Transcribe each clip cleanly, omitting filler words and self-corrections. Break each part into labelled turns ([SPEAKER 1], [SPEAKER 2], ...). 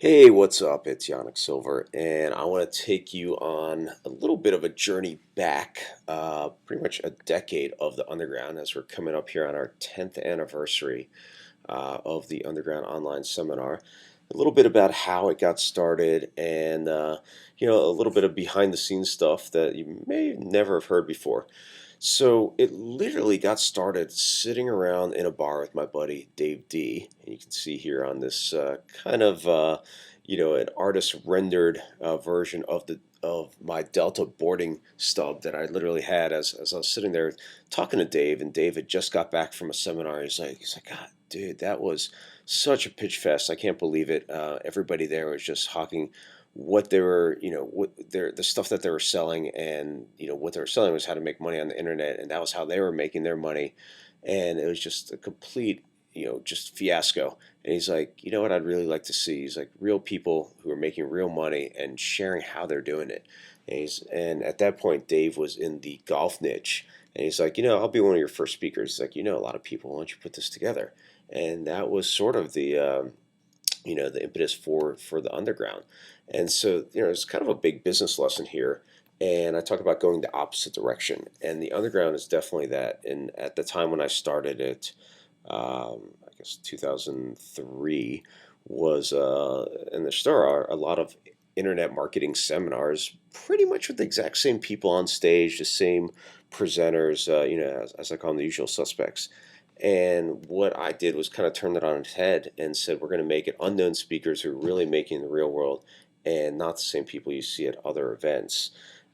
[SPEAKER 1] Hey, what's up? It's Yanik Silver, and I want to take you on a little bit of a journey back, pretty much a decade of the Underground as we're coming up here on our 10th anniversary of the Underground Online Seminar. A little bit about how it got started and, a little bit of behind the scenes stuff that you may never have heard before. So it literally got started sitting around in a bar with my buddy Dave D. And you can see here on this an artist rendered version of the of my Delta boarding stub that I literally had as I was sitting there talking to Dave, and Dave had just got back from a seminar. He's like, God, dude, that was such a pitch fest. I can't believe it. Everybody there was just hawking what they were, the stuff that they were selling, and what they were selling was how to make money on the internet, and that was how they were making their money, and it was just a complete, just fiasco. And he's like, you know what, I'd really like to see. He's like, real people who are making real money and sharing how they're doing it. And at that point, Dave was in the golf niche, and he's like, I'll be one of your first speakers. He's like, a lot of people. Why don't you put this together? And that was sort of the impetus for the underground. And so, it's kind of a big business lesson here. And I talk about going the opposite direction. And the underground is definitely that. And at the time when I started it, I guess 2003 was, and there still are a lot of internet marketing seminars, pretty much with the exact same people on stage, the same presenters, as I call them, the usual suspects. And what I did was kind of turn it on its head and said, we're going to make it unknown speakers who are really making the real world and not the same people you see at other events.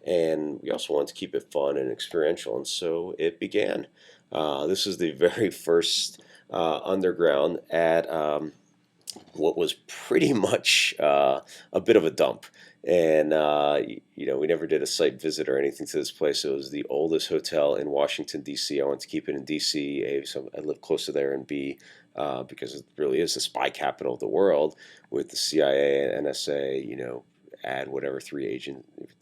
[SPEAKER 1] And we also wanted to keep it fun and experiential. And so it began. This is the very first underground at what was pretty much a bit of a dump. And, we never did a site visit or anything to this place. It was the oldest hotel in Washington, D.C. I wanted to keep it in D.C. A, so I live close to there, and B, because it really is the spy capital of the world with the CIA and NSA, add whatever three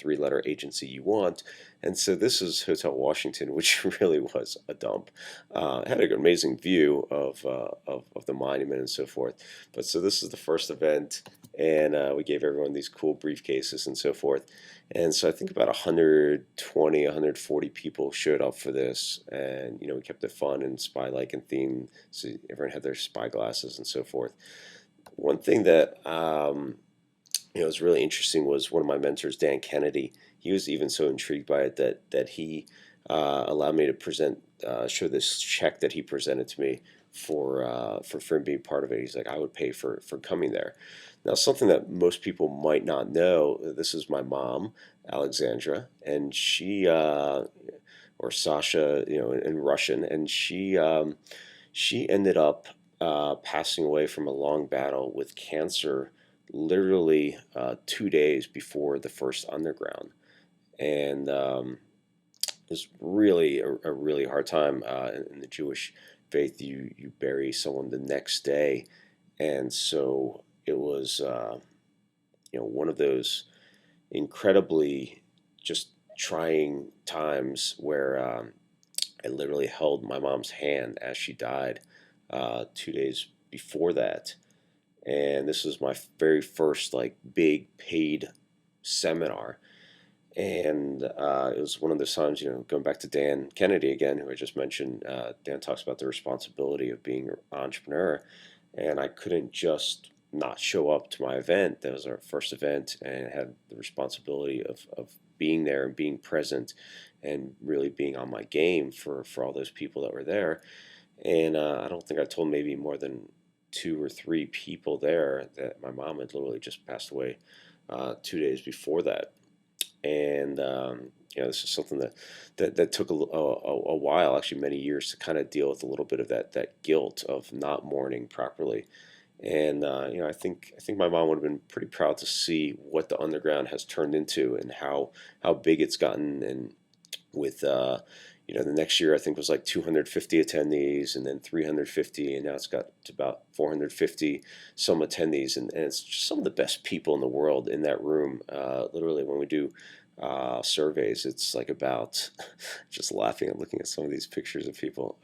[SPEAKER 1] letter agency you want. And so this is Hotel Washington, which really was a dump. It had an amazing view of the monument and so forth. But so this is the first event, and we gave everyone these cool briefcases and so forth. And so I think about 120, 140 people showed up for this, and we kept it fun and spy-like and themed. So everyone had their spy glasses and so forth. One thing that was really interesting was one of my mentors, Dan Kennedy. He was even so intrigued by it that he allowed me to show this check that he presented to me for him being part of it. He's like, I would pay for coming there. Now, something that most people might not know, this is my mom, Alexandra, and she, or Sasha, in Russian, and she ended up passing away from a long battle with cancer, literally 2 days before the first underground, and it was really a really hard time in the Jewish faith. You bury someone the next day, and so it was one of those incredibly just trying times where I literally held my mom's hand as she died 2 days before that. And this was my very first like big paid seminar. And it was one of those times, going back to Dan Kennedy again, who I just mentioned. Dan talks about the responsibility of being an entrepreneur, and I couldn't just not show up to my event. That was our first event, and I had the responsibility of being there and being present and really being on my game for all those people that were there. And I don't think I told maybe more than two or three people there that my mom had literally just passed away 2 days before that. And this is something that took a while, actually many years, to kind of deal with a little bit of that guilt of not mourning properly. And I think my mom would have been pretty proud to see what the underground has turned into and how big it's gotten. And with the next year I think was like 250 attendees, and then 350, and now it's got to about 450 some attendees, and it's just some of the best people in the world in that room. Literally, when we do surveys. It's like about just laughing and looking at some of these pictures of people.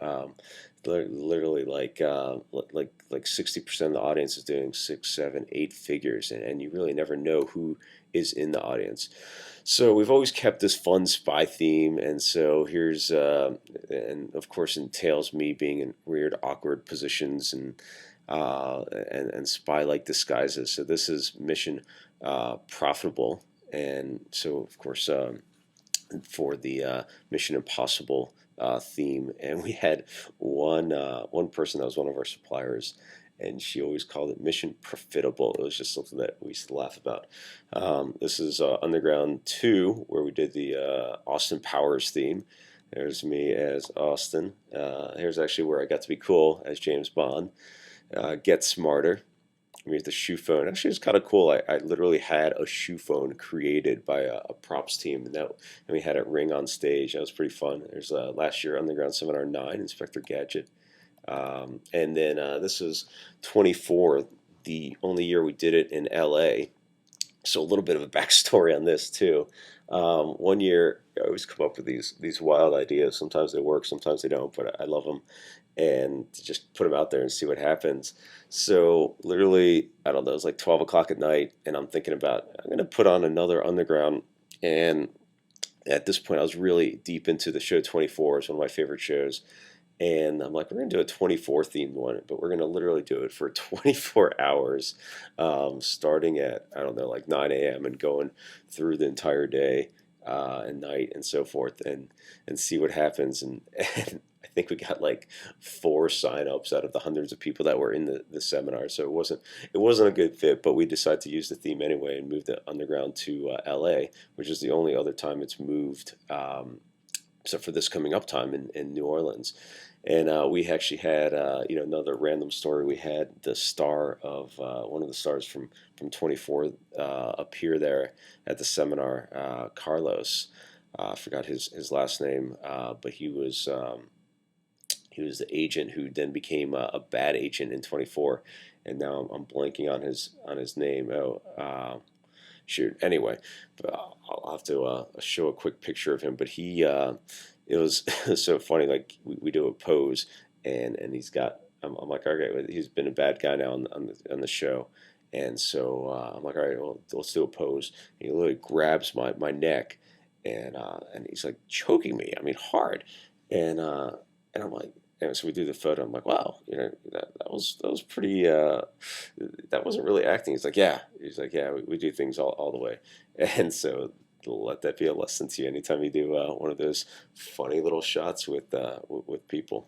[SPEAKER 1] Literally like 60% of the audience is doing six, seven, eight figures, and you really never know who is in the audience. So we've always kept this fun spy theme, and so here's and of course entails me being in weird, awkward positions and spy-like disguises. So this is Mission Profitable, and so of course for the Mission Impossible theme, and we had one person that was one of our suppliers, and she always called it Mission Profitable. It was just something that we used to laugh about. This is Underground 2, where we did the Austin Powers theme. There's me as Austin. Here's actually where I got to be cool as James Bond. Get Smarter. We had the shoe phone. Actually, it's kind of cool. I literally had a shoe phone created by a props team, and we had it ring on stage. That was pretty fun. There's last year Underground Seminar 9, Inspector Gadget. And then this is 24, the only year we did it in LA. So a little bit of a backstory on this too. One year, I always come up with these wild ideas. Sometimes they work, sometimes they don't, but I love them, and to just put them out there and see what happens. So literally, I don't know, it was like 12 o'clock at night, and I'm thinking about I'm gonna put on another Underground, and at this point, I was really deep into the show 24. It's one of my favorite shows. And I'm like, we're going to do a 24 themed one, but we're going to literally do it for 24 hours, starting at, I don't know, like 9 a.m. and going through the entire day and night and so forth and see what happens. And I think we got like 4 signups out of the hundreds of people that were in the seminar. So it wasn't a good fit, but we decided to use the theme anyway and move the Underground to LA, which is the only other time it's moved. Except for this coming up time in New Orleans. And we actually had, another random story. We had the star of one of the stars from 24 appear there at the seminar, Carlos. I forgot his last name, but he was the agent who then became a bad agent in 24, and now I'm blanking on his name. Shoot. Anyway, I'll have to show a quick picture of him. But it was so funny. Like we do a pose, and he's got. I'm like, okay, he's been a bad guy now on the show, and so I'm like, all right, well, let's do a pose. And he literally grabs my neck, and he's like choking me. I mean, hard, and I'm like. And so we do the photo. I'm like, wow, that was pretty. That wasn't really acting. He's like, yeah. He's like, yeah. We do things all the way. And so let that be a lesson to you. Anytime you do one of those funny little shots with people.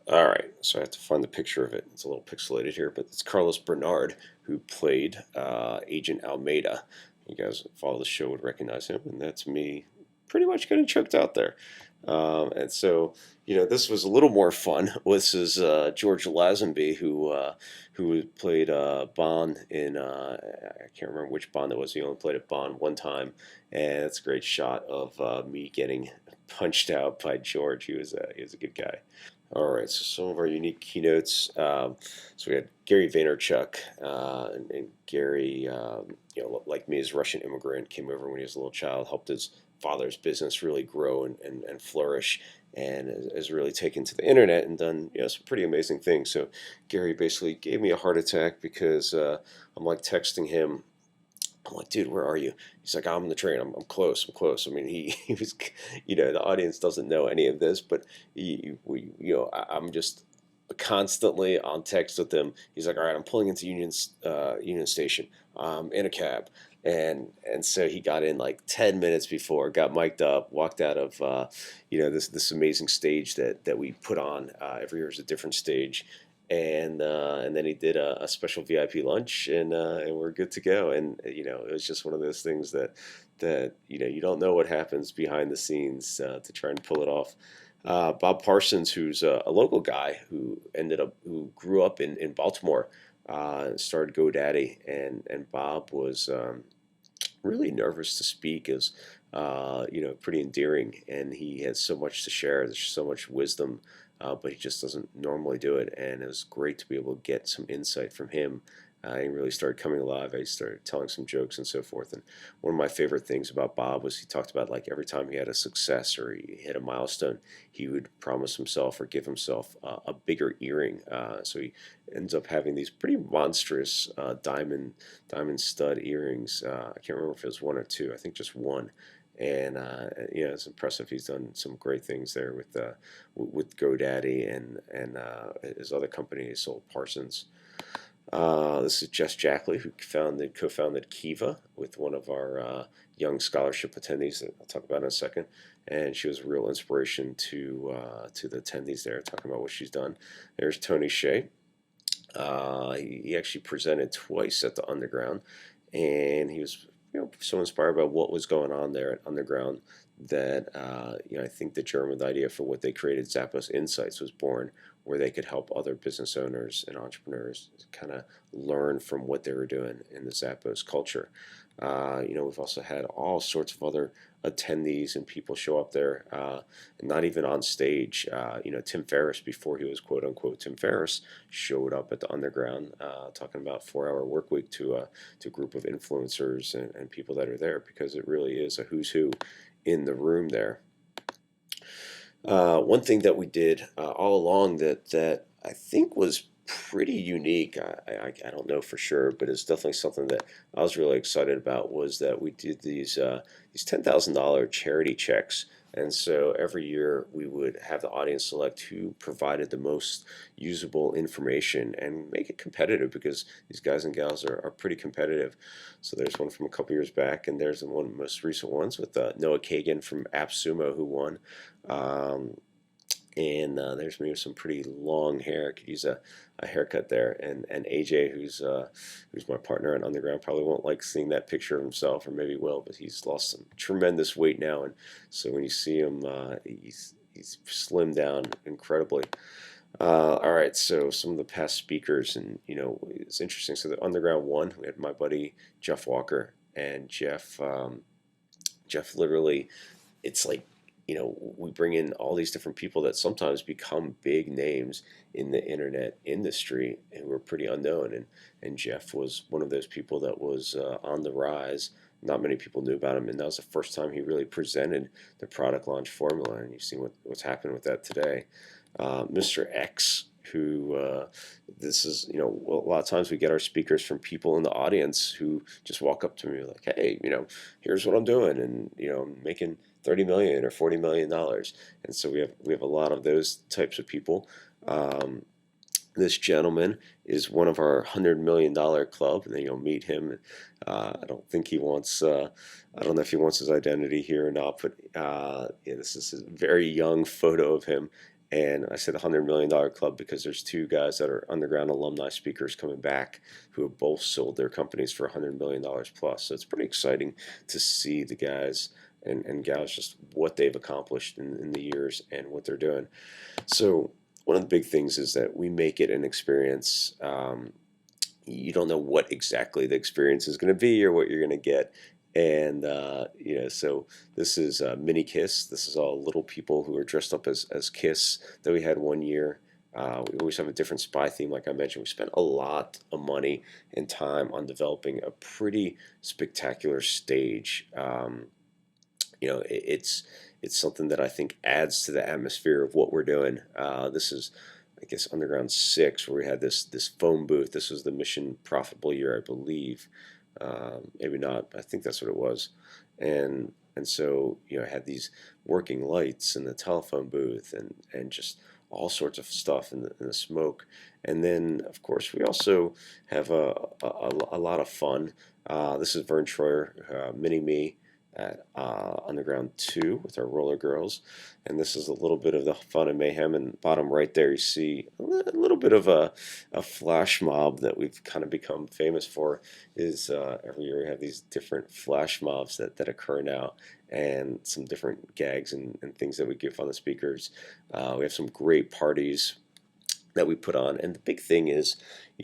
[SPEAKER 1] All right, so I have to find the picture of it. It's a little pixelated here, but it's Carlos Bernard who played Agent Almeida. You guys follow the show would recognize him, and that's me pretty much getting choked out there. And so, this was a little more fun. This is George Lazenby, who played Bond in, I can't remember which Bond it was. He only played a Bond one time, and it's a great shot of me getting punched out by George. He was a good guy. All right, so some of our unique keynotes. So we had Gary Vaynerchuk, and Gary, like me, is a Russian immigrant, came over when he was a little child, helped his father's business really grow and flourish, and has really taken to the internet and done some pretty amazing things. So Gary basically gave me a heart attack because I'm like texting him. I'm like, dude, where are you? He's like, I'm on the train. I'm close. I'm close. I mean, he was, the audience doesn't know any of this, but I'm just constantly on text with him. He's like, all right, I'm pulling into Union Station, in a cab. And so he got in like 10 minutes before, got mic'd up, walked out of, this amazing stage that we put on. Every year is a different stage, and then he did a special VIP lunch, and we're good to go. And it was just one of those things that you don't know what happens behind the scenes to try and pull it off. Bob Parsons, who's a local guy who grew up in Baltimore, started GoDaddy, and Bob was really nervous to speak, is pretty endearing, and he has so much to share. There's so much wisdom, but he just doesn't normally do it, and it was great to be able to get some insight from him He really started coming alive. I started telling some jokes and so forth. And one of my favorite things about Bob was he talked about like every time he had a success or he hit a milestone, he would promise himself or give himself a bigger earring. So he ends up having these pretty monstrous diamond stud earrings. I can't remember if it was one or two. I think just one. And yeah, it's impressive. He's done some great things there with GoDaddy and his other company, he sold Parsons. This is Jess Jackley, who co-founded Kiva with one of our young scholarship attendees that I'll talk about in a second. And she was a real inspiration to the attendees there, talking about what she's done. There's Tony Shea. He actually presented twice at the Underground, and he was so inspired by what was going on there at Underground that I think the germ of the idea for what they created, Zappos Insights, was born, where they could help other business owners and entrepreneurs kind of learn from what they were doing in the Zappos culture. We've also had all sorts of other attendees and people show up there, and not even on stage. Tim Ferriss, before he was quote unquote Tim Ferriss, showed up at the Underground talking about 4-hour work week to a group of influencers and people that are there, because it really is a who's who in the room there. One thing that we did all along that I think was pretty unique, I don't know for sure, but it's definitely something that I was really excited about, was that we did these $10,000 charity checks. And so every year we would have the audience select who provided the most usable information and make it competitive, because these guys and gals are pretty competitive. So there's one from a couple years back, and there's one of the most recent ones with Noah Kagan from AppSumo, who won. And there's me with some pretty long hair. I could use a haircut there. And AJ, who's my partner on Underground, probably won't like seeing that picture of himself, or maybe will, but he's lost some tremendous weight now, and so when you see him, he's slimmed down incredibly. All right, so some of the past speakers, and it's interesting. So the Underground one, we had my buddy Jeff Walker, and Jeff literally, it's like, we bring in all these different people that sometimes become big names in the internet industry and were pretty unknown. And Jeff was one of those people that was on the rise. Not many people knew about him, and that was the first time he really presented the product launch formula. And you've seen what's happened with that today. Mr. X, who this is, a lot of times we get our speakers from people in the audience who just walk up to me like, hey, here's what I'm doing, and I'm making 30 million or 40 million dollars. And so we have a lot of those types of people. This gentleman is one of our $100 million club, and then you'll meet him. I don't think he wants, I don't know if he wants his identity here or not, but yeah, this is a very young photo of him. And I said $100 million club because there's two guys that are Underground alumni speakers coming back who have both sold their companies for $100 million plus. So it's pretty exciting to see the guys and gals, just what they've accomplished in the years and what they're doing. So one of the big things is that we make it an experience. You don't know what exactly the experience is going to be or what you're going to get. And so this is Mini Kiss. This is all little people who are dressed up as Kiss that we had one year. We always have a different spy theme, like I mentioned. We spent a lot of money and time on developing a pretty spectacular stage. It's something that I think adds to the atmosphere of what we're doing. This is, I guess, Underground 6, where we had this phone booth. This was the mission profitable year, I believe. Maybe not. I think that's what it was. And so I had these working lights in the telephone booth and just all sorts of stuff in the smoke. And then, of course, we also have a lot of fun. This is Vern Troyer, Mini Me, at Underground 2 with our roller girls. And this is a little bit of the fun and mayhem. And bottom right there, you see a little bit of a flash mob that we've kind of become famous for. Is every year we have these different flash mobs that occur now, and some different gags and things that we give on the speakers. We have some great parties that we put on. And the big thing is,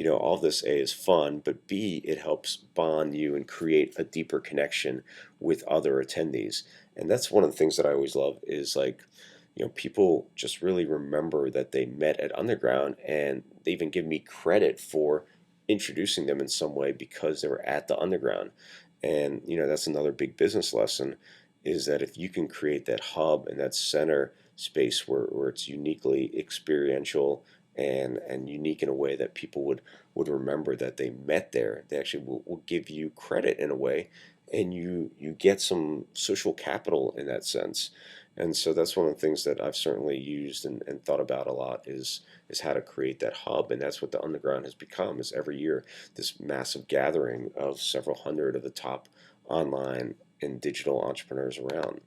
[SPEAKER 1] all this A is fun, but B, it helps bond you and create a deeper connection with other attendees. And that's one of the things that I always love is like, people just really remember that they met at Underground, and they even give me credit for introducing them in some way because they were at the underground. And that's another big business lesson, is that if you can create that hub and that center space where it's uniquely experiential and unique in a way that people would remember that they met there, they actually will give you credit in a way, and you get some social capital in that sense. And so that's one of the things that I've certainly used and thought about a lot, is how to create that hub. And that's what the underground has become, is every year this massive gathering of several hundred of the top online and digital entrepreneurs around.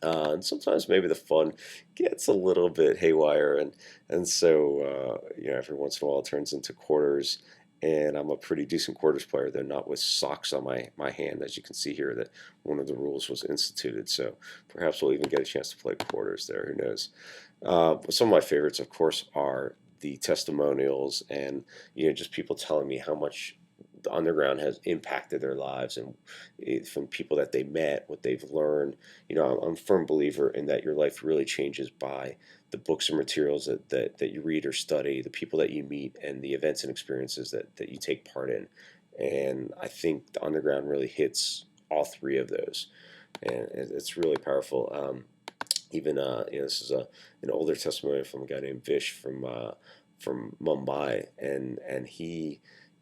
[SPEAKER 1] And sometimes maybe the fun gets a little bit haywire, and so every once in a while it turns into quarters. And I'm a pretty decent quarters player, though not with socks on my hand, as you can see here that one of the rules was instituted. So perhaps we'll even get a chance to play quarters there. Who knows? But some of my favorites, of course, are the testimonials, and just people telling me how much the underground has impacted their lives, and from people that they met, what they've learned. I'm a firm believer in that your life really changes by the books and materials that you read or study, the people that you meet, and the events and experiences that you take part in. And I think the underground really hits all three of those, and it's really powerful. Even this is an older testimony from a guy named Vish from Mumbai, and he,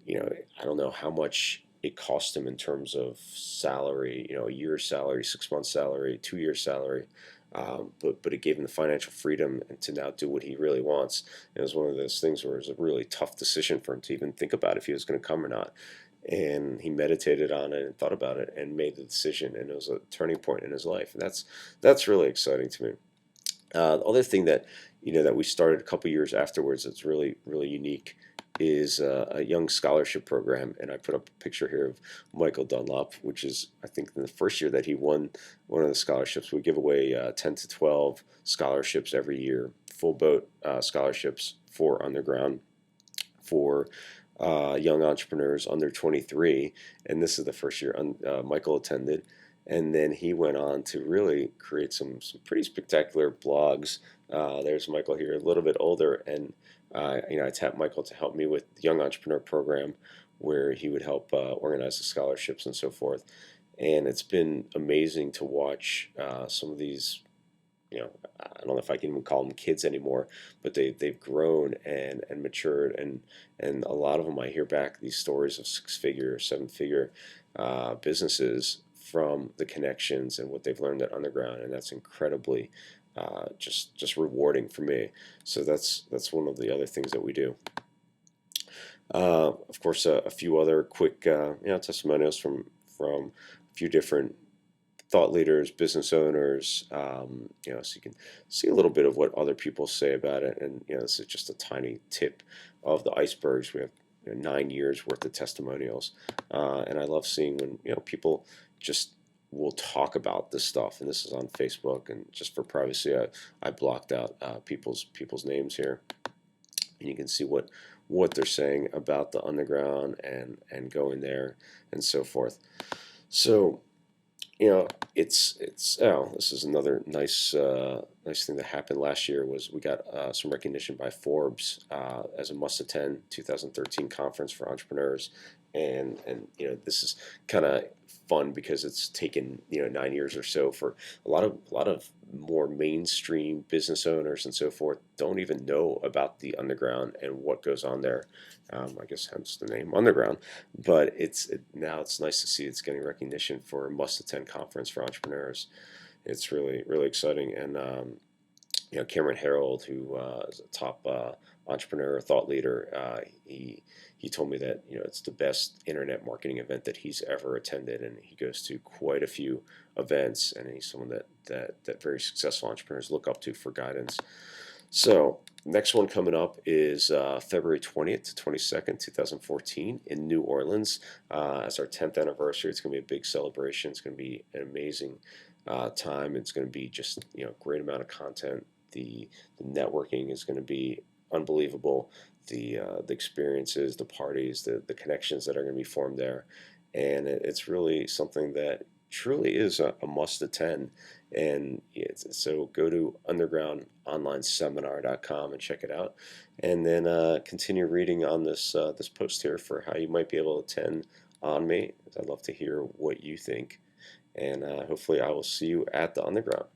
[SPEAKER 1] I don't know how much it cost him in terms of salary, a year's salary, 6 months salary, 2 years salary. But it gave him the financial freedom and to now do what he really wants. And it was one of those things where it was a really tough decision for him to even think about if he was going to come or not. And he meditated on it and thought about it and made the decision, and it was a turning point in his life. And that's really exciting to me. The other thing that we started a couple years afterwards that's really really unique is a young scholarship program, and I put up a picture here of Michael Dunlop, which is, I think, in the first year that he won one of the scholarships. We give away 10 to 12 scholarships every year, full boat scholarships for underground, for young entrepreneurs under 23, and this is the first year Michael attended. And then he went on to really create some pretty spectacular blogs. There's Michael here, a little bit older, and I tapped Michael to help me with the Young Entrepreneur Program, where he would help organize the scholarships and so forth. And it's been amazing to watch some of these. I don't know if I can even call them kids anymore, but they've grown and matured, and a lot of them, I hear back these stories of 6-figure, 7-figure businesses from the connections and what they've learned at underground, and that's incredibly just rewarding for me. So that's one of the other things that we do. Of course, a few other quick testimonials from a few different thought leaders, business owners, so you can see a little bit of what other people say about it. And this is just a tiny tip of the icebergs. We have 9 years worth of testimonials, and I love seeing when people just will talk about this stuff. And this is on Facebook, and just for privacy, I blocked out people's names here, and you can see what they're saying about the underground and going there and so forth. So this is another nice thing that happened last year. Was we got some recognition by Forbes as a must-attend 2013 conference for entrepreneurs, and this is kind of fun because it's taken 9 years or so for a lot of more mainstream business owners and so forth don't even know about the underground and what goes on there. I guess hence the name underground, but now it's nice to see it's getting recognition for a must-attend conference for entrepreneurs. It's really really exciting. And Cameron Harold, who is a top entrepreneur, thought leader, he told me that it's the best internet marketing event that he's ever attended, and he goes to quite a few events, and he's someone that very successful entrepreneurs look up to for guidance. So next one coming up is February 20th to 22nd, 2014 in New Orleans. As our 10th anniversary, it's going to be a big celebration. It's going to be an amazing time. It's going to be just great amount of content. The networking is going to be unbelievable. The experiences, the parties, the connections that are going to be formed there, and it's really something that truly is a must attend. And so go to undergroundonlineseminar.com and check it out. And then continue reading on this post here for how you might be able to attend on me. I'd love to hear what you think. And hopefully, I will see you at the underground.